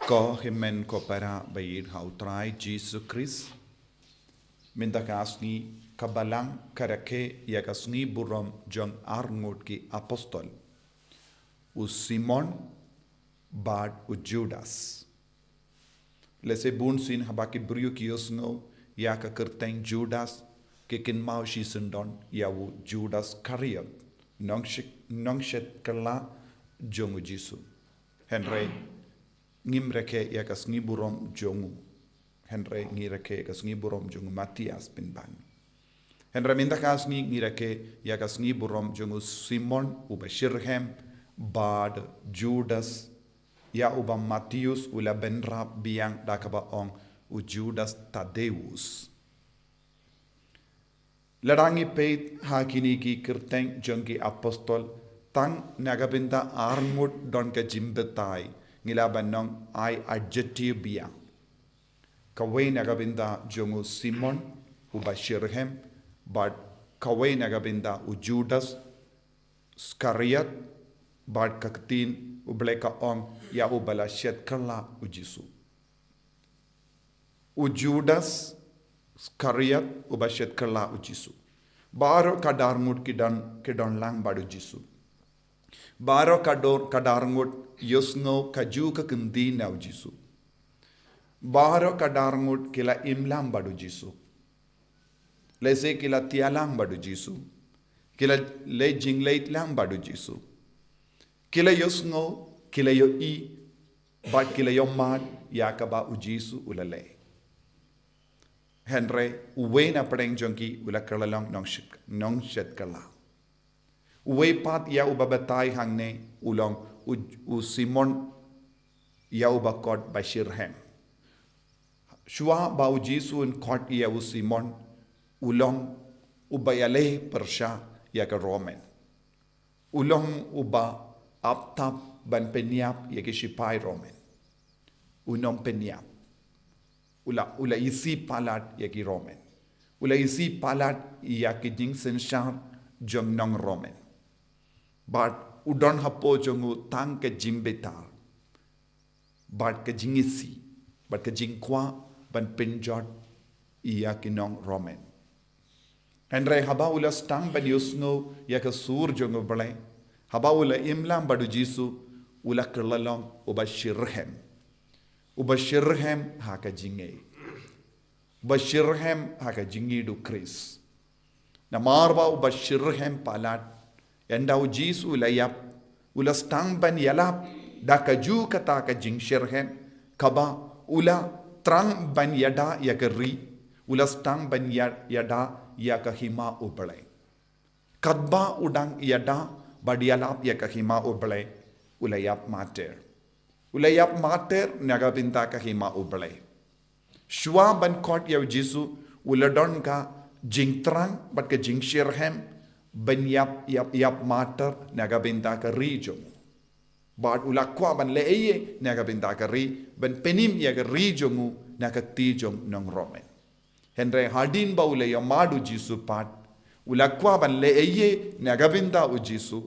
Ko himen ko para bayid hautrai Jesus Khrist. Minta kasni kabalang karake ya kasni burom jong arngut ki apostol. U Simon bad u Judas. Lese bun sin habaki briu ki yosno ya ka kerteng Judas ke kin mau shi sendon ya u Judas Kariot nongshet kala jong u Jisu. Henry ngimreke ya kasni burom jongu. Henry ngireke kasni burom jongu Matias bin ban. Henry minta kasni ngireke ya kasni burom jongu Simon u bashitrhem bad Judas ya uba Matius ula benra biang dakaba ong u Judas Tadeus. Larangi peit hakini ki kerteng jongi apostol tang nagabinta armut don ka jimbetai ngilaban nong ai adjective biang. Kawai nagabinta jongu Simon u bashitrhem but kawai nagabinta u Judas Skariat but kaktin u bleka ong ya u balashet kala u Jisu. U Judas Skariat u bashet kala u Jisu. Baro kadarmut kidon lang badu Jisu. Baro kadarngut yosno kaju ka kendi na Jisu. Baro kadarngut kila imlam badu Jisu. Lese kila tialang badu Jisu. Kila le jingleit lang badu Jisu. Kila yosno kila yo I bat kila yo mad yakaba u Jisu ulale. Henry uwe na padeng jongki ula kalalong nong shet kala. Uwe pat ya ubabatay hangne ulong u Simon ya ubakot bashitrhem. Shua ba u Jisu in kot ya u Simon ulong ubayale persya ya ka Roman. Ulong uba aptap ban penyap ya ke sipai Roman. Unong penyap. Ula isi palat ya ki Roman. Ula isi palat ya ki jing sensyar jong nong Roman. But udon hapo jongu tang ke jimbetar. But ke jingisi. But ke jingkwa ban penjot iya ki nong Roman. Andre haba ula stang ban yusno ya ke sur jongu balay. Haba ula imlam badu Jisu ula kerlalong bashitrhem. Bashitrhem haka jinge. Bashitrhem haka jingi du Khrist. Na marba bashitrhem palat. Yanda u Jisu layap. Ula stang ban yalap. Daka ju kata ka jing shirhem. Kaba ula trang ban yada yaka ri. Ula stang ban yada yaka hima ubalay. Kadba udang yada badiyalap yaka hima ubalay. Ulayap mater. Ulayap mater nagabinta ka hima ubalay. Shua ban kot yaw Jisu uladon ka jing trang bat ka jing shirhem ban yap mater nagabinta ka rijong. Bat ulakwa ban leeye nagabinta ka ri ban penim ya ka rijong nagakti jong nong Roman. Henry hadin ba ulay madu Jisu pat ulakwa ban leeye nagabinta u Jisu.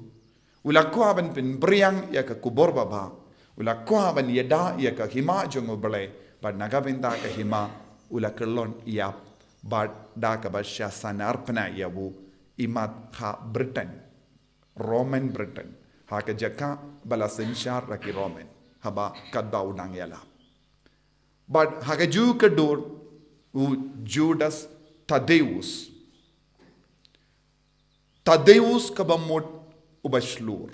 Ulakwa ban pinbriang ya ka kubor baba. Ulakwa ban yada ya ka hima jong ubalay. But nagabinda ka hima ulakerlon iap. But da ka basya sanarpana yabu imat ha Britain. Roman Britain. Ha ka jaka bala sensyar raki Roman. Haba kadba udang yala. But ha ka ju kadur u Judas Tadeus. Tadeus kabamot u bashlur.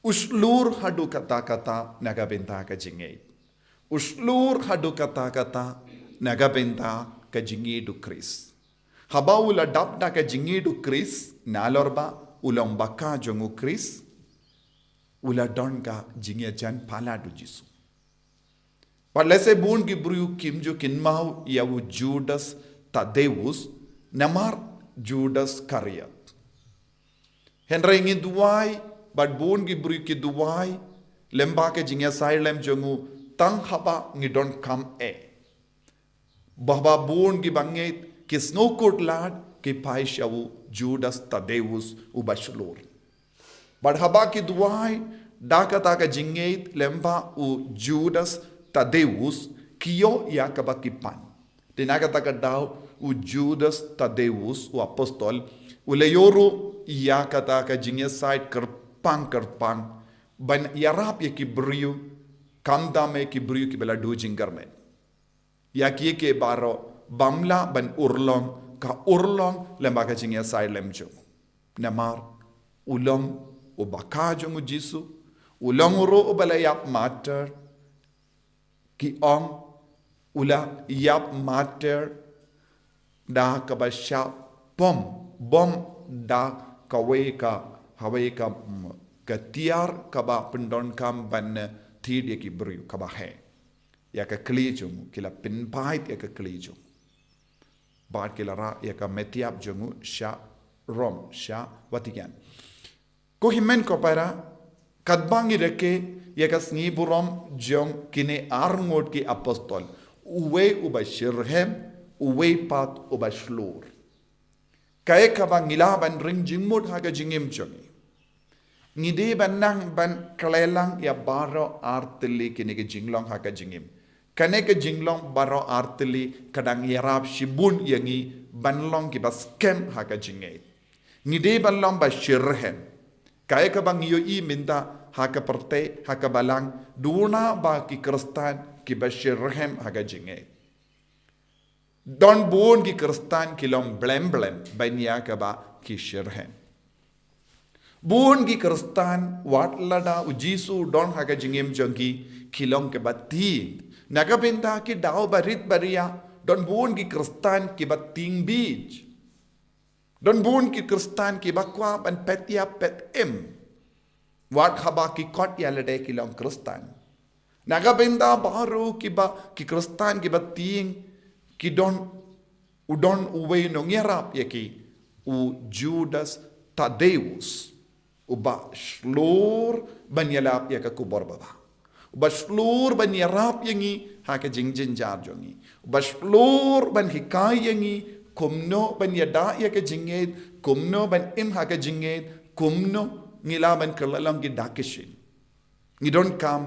Uslur hadu kata-kata nagabinta ka jingay. Uslur hadu kata-kata nagabinta ka jingi du Khrist. Haba ula dapda ka jingi du Khrist nalorba ulang baka jongu Khrist ula don ka jingi jan pala du Jisu. Palese bun ki bru kimju kinmau yawu Judas Tadeus namar Judas Kariot. Henry ngi duwai but bun ki bru ki duwai lemba ke jingi asylum jongu tang haba ngi don kam e. Bahba bun ki banget ki snowcoat lad ki paishawu Judas Tadeus u bashlur. But haba ki duwai Daka taka jingait lemba u Judas Tadeus kio ya kabakipan. Dinaga taka daw u Judas Tadeus u apostol u leyoru ya kataka jingesait kerpang ban yarap ya kibriu kamdame kibriu kibela du jingarmen. Ya ke baro bamla ban urlong ka urlong lemba ka jingesait lemjo. Namar ulong u bakajo mu Jisu ulong uro u balayap mater ki ong ula yap mater da kabasya bom da kaweka haweka katiar kaba pendon kam ban tid ya ki bru kaba he ya ka klijum kila pinpait ya ka klijum bad kila ra ya ka metiap jungu sha rom sha watigan ko himen ko para kadbangi reke ya ka sngi burom jong kine arngot ki apostol uwe bashitrhem uwe pat bashlur kaya ka bang ilaban ring jingmut haga jingim jongi ngide banang ban kalelang ya baro artili kini ke jinglong haga jingim kane ke jinglong baro artili kadang yarab shibun yangi banlong ki bas kem haga jingay ngide banlong bashitrhem kaya ka bang yo I minta haka perte haka balang duna ba ki Khristan ki bashitrhem haga jingay don buon ki Khristan kilom blem banya ka ba ki shirhem buon ki Khristan watlada u Jisu don haga jingim jongi kilom ke bati naga bynta ki dao barit baria don buon ki Khristan ki bating bij don buon ki Khristan ki bakwa ban petia pet wat haba ki khot yalade kilom Khristan naga bynta baru ki Khristan ki bating ki udon uwe no ngerap yaki u Judas Tadeus u bashlur banyalap yaka kubor baba u bashlur banyarap yangi haka jingjin jar jongi u bashlur ban hikai yangi kumno banyada yaka jinged kumno ban haka jinged kumno ngila ban kalalang ki dakishin ngidon kam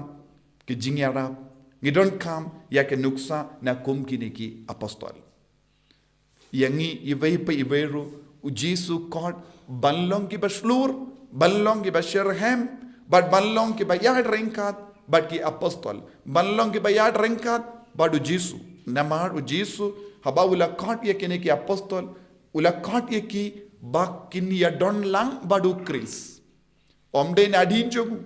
ki jingyarap ngidon kam yaka nuksa na kini ki apostol yangi iwei pa iweru u Jisu khot banlong ki bashlur banlong ki bashitrhem but banlong ki bayad ringkat but ki apostol banlong ki bayad ringkat but u Jisu namar u Jisu haba ula khot ye kini ki apostol ula khot ye ki bak kini ya don lang badu Khrist omde nadin jogu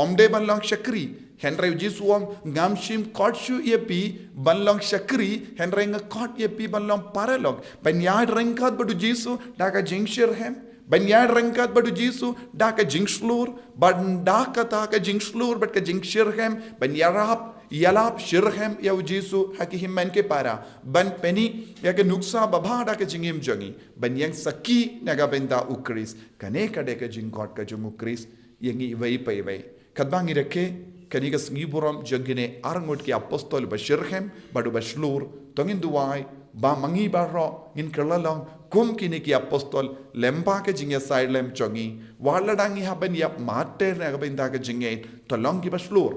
omde banlong shakri henry Jisu om ngamshim khot shu ye pi banlong shakri henry nga khot ye pi banlong paralog banyad ringkat badu Jisu daga jingshirhem banyad ringkat badu Jisu daga jingshlur ban daka taka jingshlur bat ka jingshirhem banyarap yalap shirhem ya Jisu hakihim man ke para ban peni ya ke nuksa babha daga jingim jongi banyang saki naga benda u Khrist kane kade ka jingkot ka jungu Khrist yangi wei pai wei kadbangi reke kaniga sngiburam jangine arngot ki apostol bashitrhem badu bashlur tongin duwai ba mangi barro ngin kerlalong kum kini ki apostol lemba ke jingya side lem chongi waladangi haben yap mater na benda ke jingay tolong ki bashlur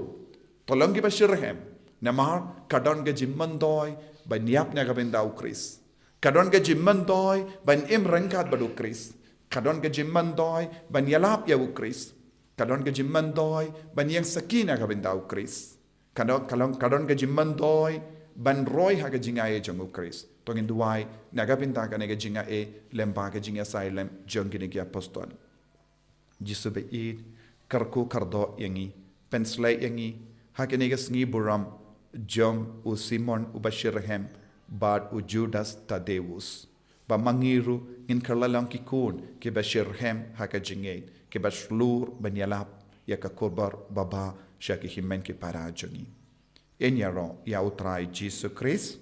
tolong ki bashitrhem namar kadon ke jimmandoy ban yap na benda u Khrist kadon ke jimmandoy ban rangkat badu Khrist kadon ke jimmandoy ban yalap ya u Khrist kadon ke jimmandoy ban yang sakina ka benda u Khrist kadon ke jimmandoy ban roy ha ke jingaye jongu Khrist tongin duwai naga benda ka nega jingaye lemba ke jinga silem jongine ki apostol Jisu be id karku kardo yangi penslay yangi ha ke nega sngi buram jong u Simon u bashitrhem bad u Judas Tadeus ba mangiru in karlalang ki kun ke bashitrhem ha ke jingay ke bashlur banyalap ya ka korbar baba sha ki himen ki para jongi enyaro ya utrai Jisu Khrist